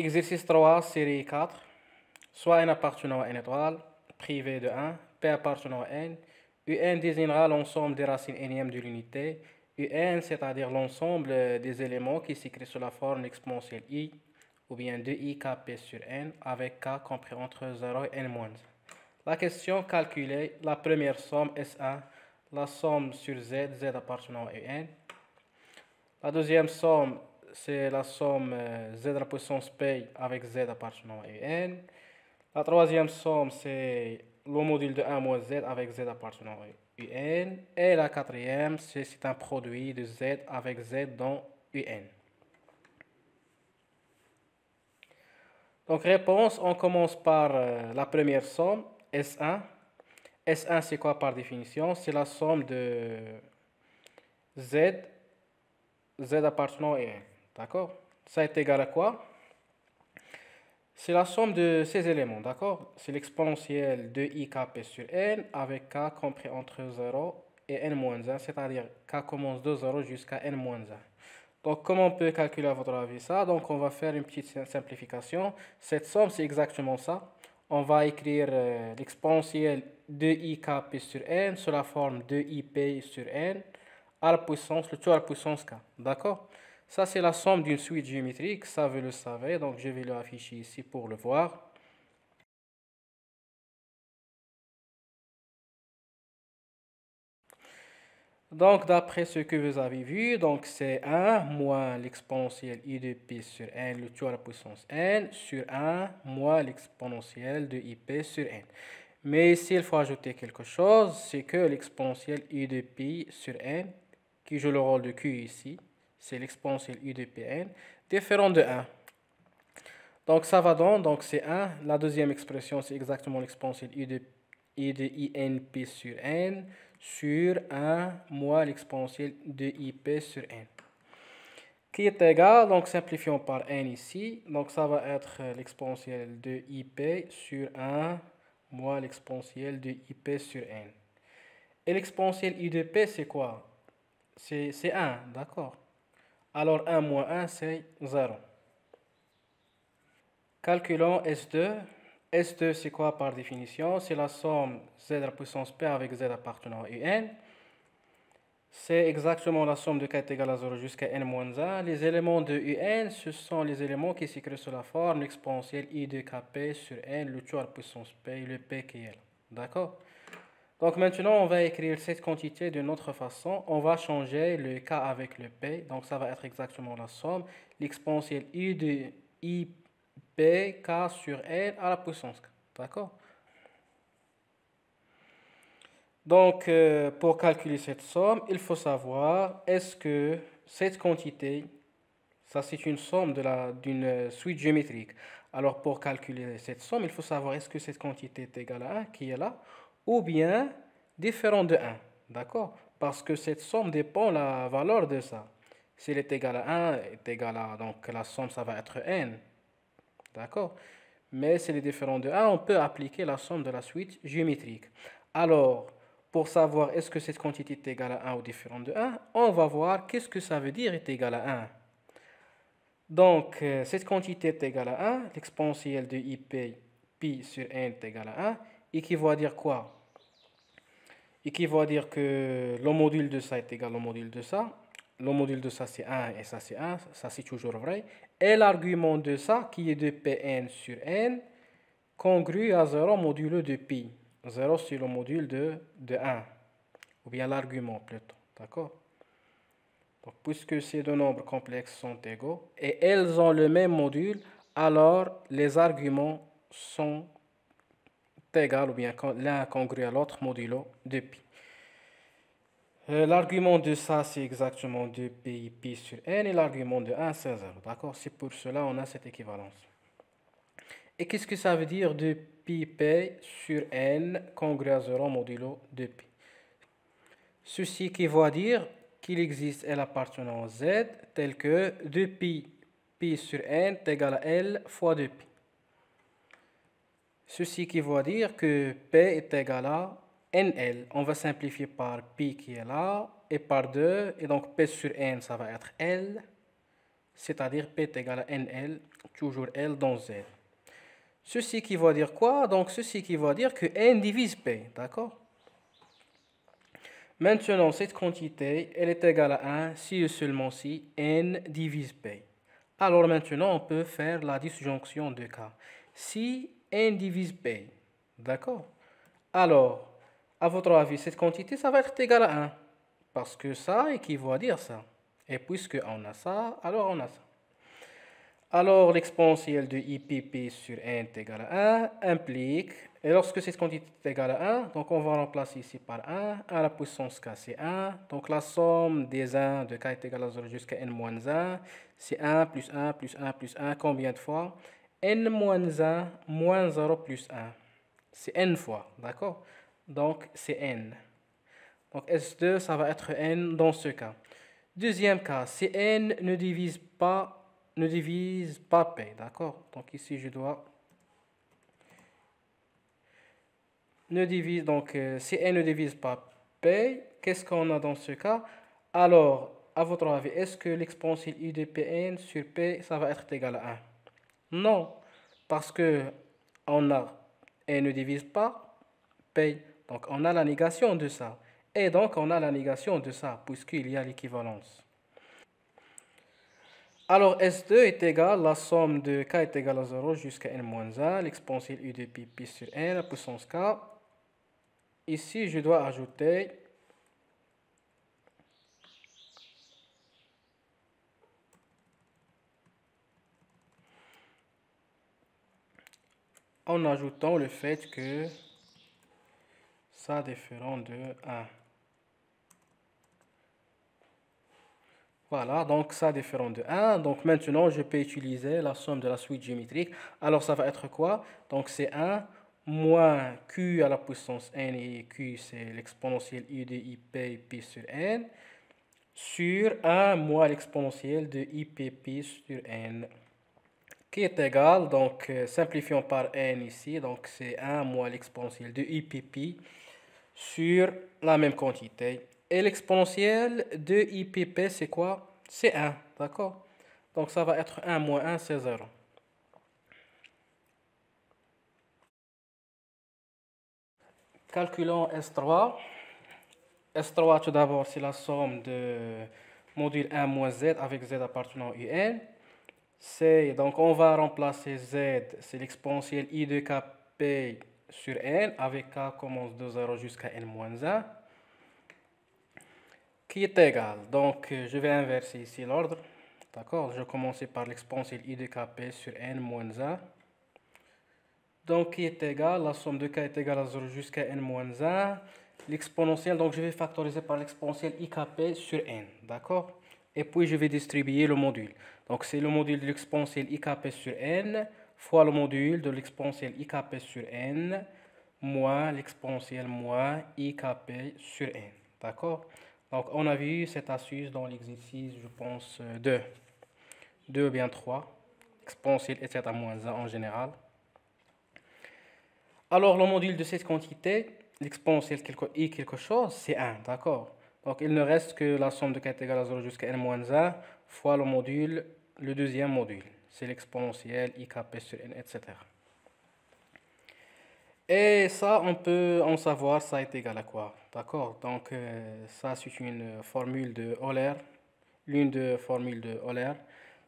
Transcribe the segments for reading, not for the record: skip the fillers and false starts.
Exercice 3, série 4. Soit n appartenant à n étoile, privé de 1, p appartenant à n. Un désignera l'ensemble des racines nème de l'unité. Un, c'est-à-dire l'ensemble des éléments qui s'écrit sous la forme exponentielle i, ou bien 2i kp sur n, avec k compris entre 0 et n-1. La question calculée, la première somme S1, la somme sur z, z appartenant à un. La deuxième somme, c'est la somme z à la puissance p avec z appartenant à n. La troisième somme, c'est le module de 1 moins z avec z appartenant à un. Et la quatrième, c'est un produit de z avec z dans un. Donc réponse, on commence par la première somme, S1. S1, c'est quoi par définition? C'est la somme de z appartenant à 1. D'accord? Ça est égal à quoi? C'est la somme de ces éléments, d'accord? C'est l'exponentielle de i kp sur n avec k compris entre 0 et n-1, c'est-à-dire k commence de 0 jusqu'à n-1. Donc, comment on peut calculer à votre avis ça? Donc, on va faire une petite simplification. Cette somme, c'est exactement ça. On va écrire l'exponentielle de i kp sur n sous la forme de ip sur n à la puissance, le tout à la puissance k, d'accord? Ça, c'est la somme d'une suite géométrique, ça vous le savez, donc je vais le afficher ici pour le voir. Donc, d'après ce que vous avez vu, donc c'est 1 moins l'exponentielle i de p sur n, le tout à la puissance n, sur 1 moins l'exponentielle de ip sur n. Mais ici, il faut ajouter quelque chose, c'est que l'exponentielle i de pi sur n, qui joue le rôle de q ici, c'est l'exponentielle i de pn, différent de 1. Donc ça va donc c'est 1. La deuxième expression, c'est exactement l'exponentielle i de inp sur n sur 1 moins l'exponentielle de ip sur n. Qui est égal, donc simplifions par n ici. Donc ça va être l'exponentielle de ip sur 1 moins l'exponentielle de ip sur n. Et l'exponentielle i de p, c'est quoi? C'est 1, d'accord? Alors 1 moins 1, c'est 0. Calculons S2. S2, c'est quoi par définition? C'est la somme z à la puissance p avec z appartenant à un. C'est exactement la somme de k est égale à 0 jusqu'à n-1. Les éléments de un, ce sont les éléments qui s'écrivent sous la forme l'exponentielle i de kp sur n, le tout à la puissance p, le p qui est là. D'accord? Donc maintenant, on va écrire cette quantité d'une autre façon. On va changer le k avec le p. Donc ça va être exactement la somme. L'exponentielle i de i p k sur n à la puissance k. D'accord? Donc, pour calculer cette somme, il faut savoir est-ce que cette quantité, ça c'est une somme d'une suite géométrique. Alors, pour calculer cette somme, il faut savoir est-ce que cette quantité est égale à 1 qui est là, ou bien différent de 1. D'accord? Parce que cette somme dépend de la valeur de ça. Si elle est égale à 1, est égale à, donc la somme, ça va être n. D'accord? Mais si elle est différente de 1, on peut appliquer la somme de la suite géométrique. Alors, pour savoir est-ce que cette quantité est égale à 1 ou différente de 1, on va voir qu'est-ce que ça veut dire est égal à 1. Donc, cette quantité est égale à 1, l'exponentielle de ip, pi sur n est égal à 1, équivaut à dire quoi? Équivaut à dire que le module de ça est égal au module de ça. Le module de ça c'est 1 et ça c'est 1, ça c'est toujours vrai. Et l'argument de ça qui est de pn sur n, congru à 0 modulo de pi. 0 c'est le module de 1, ou bien l'argument plutôt, d'accord? Donc, puisque ces deux nombres complexes sont égaux et elles ont le même module, alors les arguments sont égaux, ou bien l'un congru à l'autre modulo de pi. L'argument de ça, c'est exactement 2pi pi sur n, et l'argument de 1, c'est 0, d'accord? C'est pour cela qu'on a cette équivalence. Et qu'est-ce que ça veut dire de pi p sur n congru à 0 modulo de pi? Ceci équivaut à dire qu'il existe L appartenant à Z tel que 2pi pi sur n est égal à L fois 2pi. Ceci équivaut à dire que P est égal à NL. On va simplifier par pi qui est là et par 2. Et donc P sur n, ça va être L c'est-à-dire P est égal à NL, toujours L dans Z. Ceci qui va dire quoi? Donc ceci qui va dire que N divise P, d'accord? Maintenant, cette quantité, elle est égale à 1 si et seulement si N divise P. Alors maintenant, on peut faire la disjonction de cas. Si N divise P, d'accord? Alors, à votre avis, cette quantité, ça va être égal à 1. Parce que ça équivaut à dire ça. Et puisque on a ça, alors on a ça. Alors, l'exponentielle de IPP sur n est égal à 1 implique, et lorsque cette quantité est égale à 1, donc on va remplacer ici par 1 à la puissance k, c'est 1. Donc la somme des 1 de k est égale à 0 jusqu'à n moins 1, c'est 1 plus 1 plus 1 plus 1, combien de fois? N moins 1 moins 0 plus 1. C'est n fois, d'accord? Donc c'est n. Donc S2, ça va être n dans ce cas. Deuxième cas, si n ne divise pas P, d'accord? Donc ici, je dois si n ne divise pas P, qu'est-ce qu'on a dans ce cas? Alors, à votre avis, est-ce que l'exponentielle u de Pn sur P, ça va être égal à 1? Non, parce que on a n ne divise pas P, donc on a la négation de ça. Et donc, on a la négation de ça, puisqu'il y a l'équivalence. Alors, S2 est égal, la somme de k est égale à 0 jusqu'à n-1, l'exponentielle u de pi sur n, la puissance k. Ici, je dois ajouter en ajoutant le fait que ça différent de 1. Voilà, donc ça différent de 1. Donc maintenant, je peux utiliser la somme de la suite géométrique. Alors ça va être quoi? Donc c'est 1 moins q à la puissance n, et q c'est l'exponentielle u de ip pi sur n, sur 1 moins l'exponentielle de ipp sur n, qui est égal, donc simplifions par n ici, donc c'est 1 moins l'exponentielle de ipp sur la même quantité. Et l'exponentielle de IPP, c'est quoi? C'est 1, d'accord? Donc ça va être 1 moins 1, c'est 0. Calculons S3. S3, tout d'abord, c'est la somme de module 1 moins Z avec Z appartenant à UN. Donc on va remplacer Z, c'est l'exponentielle I de KP sur N, avec K commence de 0 jusqu'à N moins 1, qui est égal. Donc je vais inverser ici l'ordre. D'accord, je vais commencer par l'exponentielle I de Kp sur N moins 1. Donc qui est égal, la somme de K est égale à 0 jusqu'à N moins 1. L'exponentielle, donc je vais factoriser par l'exponentielle IKP sur N. D'accord? Et puis je vais distribuer le module. Donc c'est le module de l'exponentielle IKP sur N fois le module de l'exponentielle IKP sur N moins l'exponentielle moins IKP sur N. D'accord? Donc on a vu cette astuce dans l'exercice, je pense, 2. 2 ou bien 3. Exponentielle est à moins 1 en général. Alors le module de cette quantité, l'exponentielle quelque chose, c'est 1, d'accord? Donc il ne reste que la somme de k est égale à 0 jusqu'à n-1 fois le module, le deuxième module. C'est l'exponentielle IKP sur n, etc. Et ça, on peut en savoir, ça est égal à quoi? D'accord? Donc ça, c'est une formule de Euler, l'une des formules de Euler.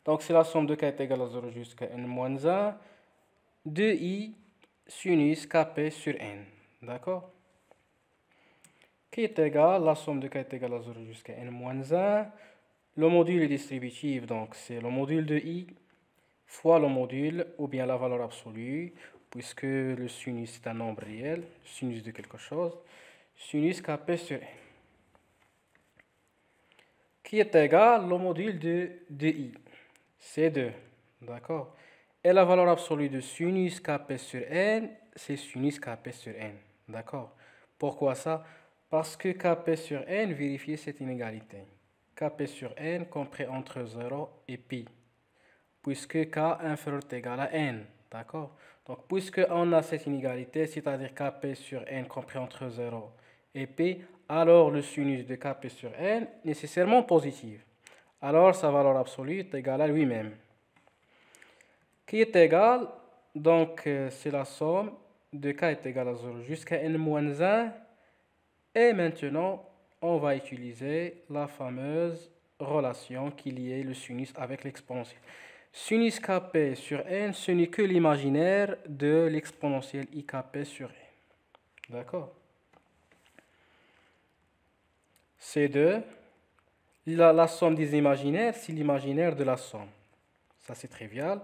Donc c'est la somme de k est égale à 0 jusqu'à n-1 de i sinus kp sur n. D'accord? Qui est égal, la somme de k est égale à 0 jusqu'à n-1. Le module est distributif, donc c'est le module de i fois le module, ou bien la valeur absolue, puisque le sinus est un nombre réel, sinus de quelque chose, sinus kp sur n. Qui est égal, le module de i, c'est 2. D'accord? Et la valeur absolue de sinus kp sur n, c'est sinus kp sur n. D'accord? Pourquoi ça? Parce que kp sur n, vérifiez cette inégalité. Kp sur n compris entre 0 et pi. Puisque k inférieur est égal à n. D'accord? Donc, puisque on a cette inégalité, c'est-à-dire kp sur n compris entre 0 et pi, alors le sinus de kp sur n est nécessairement positif. alors sa valeur absolue est égale à lui-même, qui est égal, donc c'est la somme de k est égal à 0 jusqu'à n-1, et maintenant on va utiliser la fameuse relation qui liait le sinus avec l'exponentielle. Sinus kp sur n, ce n'est que l'imaginaire de l'exponentielle ikp sur n. D'accord? C2, la somme des imaginaires, c'est l'imaginaire de la somme. Ça c'est trivial.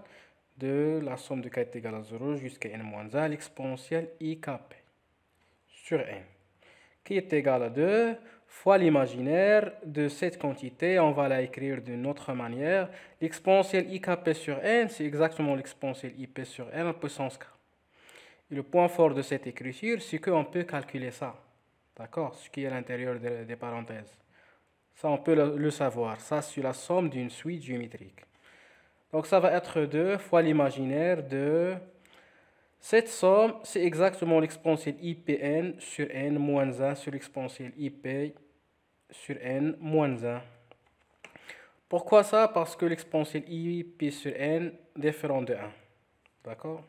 De la somme de k est égale à 0 jusqu'à n-1, l'exponentielle ikp sur n, qui est égal à 2 fois l'imaginaire de cette quantité. On va la écrire d'une autre manière. L'exponentielle ikp sur n, c'est exactement l'exponentielle ip sur n en puissance k. Et le point fort de cette écriture, c'est qu'on peut calculer ça. D'accord? Ce qui est à l'intérieur des parenthèses. Ça, on peut le savoir. Ça, c'est la somme d'une suite géométrique. Donc, ça va être 2 fois l'imaginaire de... Cette somme, c'est exactement l'exponentielle IPN sur n moins 1 sur l'exponentielle IP sur n moins 1. Pourquoi ça? Parce que l'exponentielle IP sur n différent de 1. D'accord?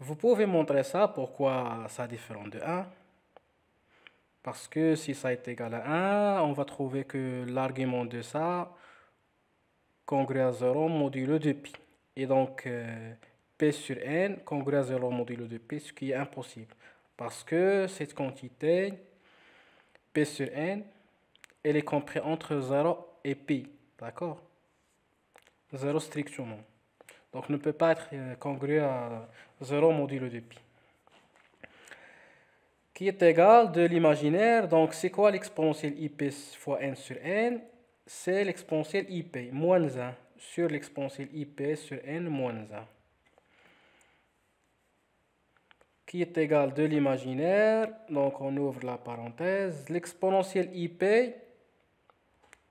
Vous pouvez montrer ça, pourquoi ça différent de 1. Parce que si ça est égal à 1, on va trouver que l'argument de ça congrue à 0 modulo de pi. Et donc, P sur n congrue à 0 modulo de P, ce qui est impossible. Parce que cette quantité, P sur n, elle est comprise entre 0 et pi. D'accord? 0 strictement. Donc, ne peut pas être congrue à 0 modulo de pi. Qui est égal de l'imaginaire. Donc, c'est quoi l'exponentielle ip fois n sur n? C'est l'exponentielle ip, moins 1, sur l'exponentielle ip sur n moins 1. Qui est égal de l'imaginaire. Donc, on ouvre la parenthèse. L'exponentielle ip,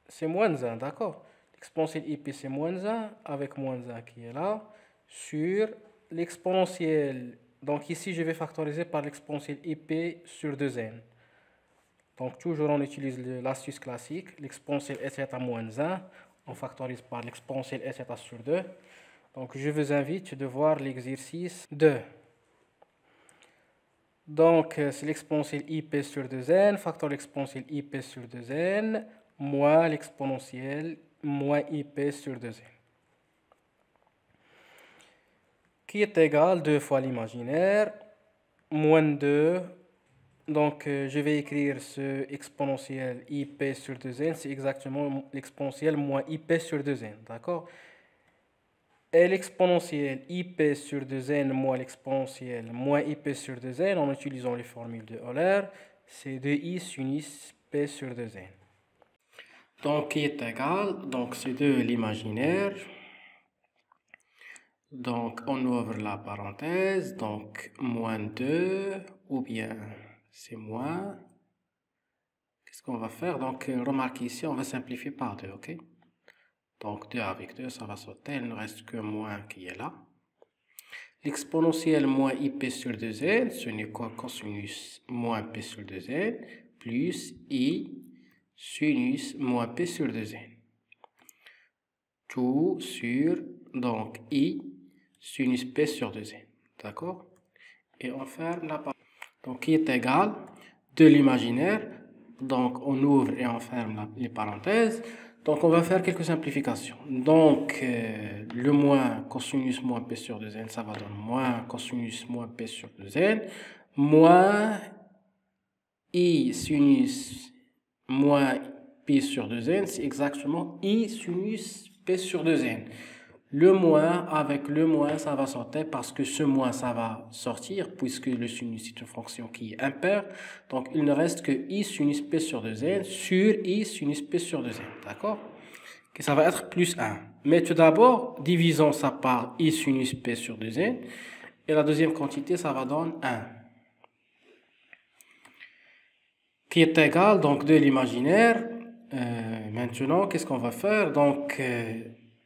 c'est moins 1, d'accord? L'exponentielle ip, c'est moins 1, avec moins 1 qui est là, sur l'exponentielle. Donc, ici, je vais factoriser par l'exponentielle ip sur 2n. Donc, toujours on utilise l'astuce classique. L'exponentielle est à moins 1. On factorise par l'exponentielle est sur 2. Donc, je vous invite de voir l'exercice 2. Donc, c'est l'exponentielle ip sur 2n, facteur l'exponentielle ip sur 2n, moins l'exponentielle moins ip sur 2n. Qui est égal 2 fois l'imaginaire, moins 2. Donc, je vais écrire ce exponentiel ip sur 2n, c'est exactement l'exponentiel moins ip sur 2n, d'accord? Et l'exponentiel ip sur 2n moins l'exponentiel moins ip sur 2n, en utilisant les formules de Euler, c'est 2i sinus p sur 2n. Donc, qui est égal, donc c'est de l'imaginaire. Donc, on ouvre la parenthèse, donc moins 2, ou bien c'est moins. Qu'est-ce qu'on va faire? Donc, remarquez ici, on va simplifier par 2, ok? Donc, 2 avec 2, ça va sauter, il ne reste que moins qui est là. L'exponentielle moins ip sur 2n, ce n'est quoi cosinus moins p sur 2n, plus i sinus moins p sur 2n. Tout sur, donc, i sinus p sur 2n. D'accord? Et on ferme la parenthèse. Donc, qui est égal de l'imaginaire. Donc, on ouvre et on ferme les parenthèses. Donc, on va faire quelques simplifications. Donc, le moins cosinus moins p sur 2n, ça va donner moins cosinus moins p sur 2n, moins i sinus moins p sur 2n, c'est exactement i sinus p sur 2n. Le moins avec le moins, ça va sortir parce que ce moins, ça va sortir puisque le sinus est une fonction qui est impaire. Donc, il ne reste que i sinus p sur 2n sur i sinus p sur 2n. D'accord? Et ça va être plus 1. Mais tout d'abord, divisons ça par i sinus p sur 2n. Et la deuxième quantité, ça va donner 1. Qui est égal, donc, de l'imaginaire. Maintenant, qu'est-ce qu'on va faire? Donc,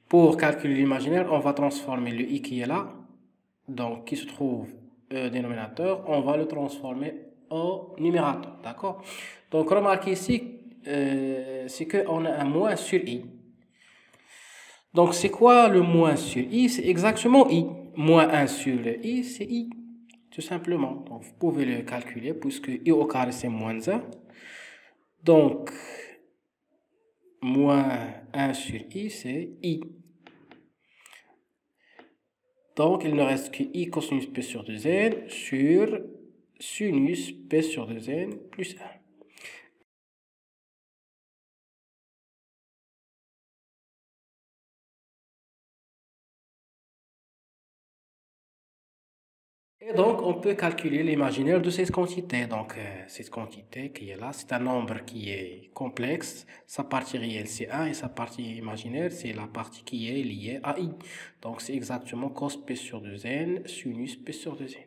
pour calculer l'imaginaire, on va transformer le i qui est là, donc qui se trouve au dénominateur, on va le transformer au numérateur, d'accord? Donc remarquez ici, c'est qu'on a un moins sur i. Donc, c'est quoi le moins sur i? C'est exactement i. Moins 1 sur le i, c'est i, tout simplement. Donc, vous pouvez le calculer puisque i au carré, c'est moins 1. Donc, moins 1 sur i, c'est i. Donc, il ne reste que i cosinus p sur 2n sur sinus p sur 2n plus 1. Et donc, on peut calculer l'imaginaire de cette quantité. Donc, cette quantité qui est là, c'est un nombre qui est complexe. Sa partie réelle, c'est 1 et sa partie imaginaire, c'est la partie qui est liée à i. Donc, c'est exactement cos p sur 2n sinus p sur 2n.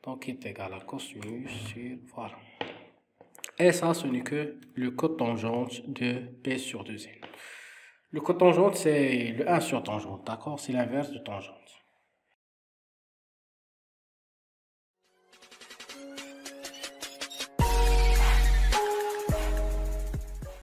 Donc, est égal à cosinus sur... Voilà. Et ça, ce n'est que le cotangente de p sur 2n. Le cotangente, c'est le 1 sur tangente, d'accord? C'est l'inverse de tangente.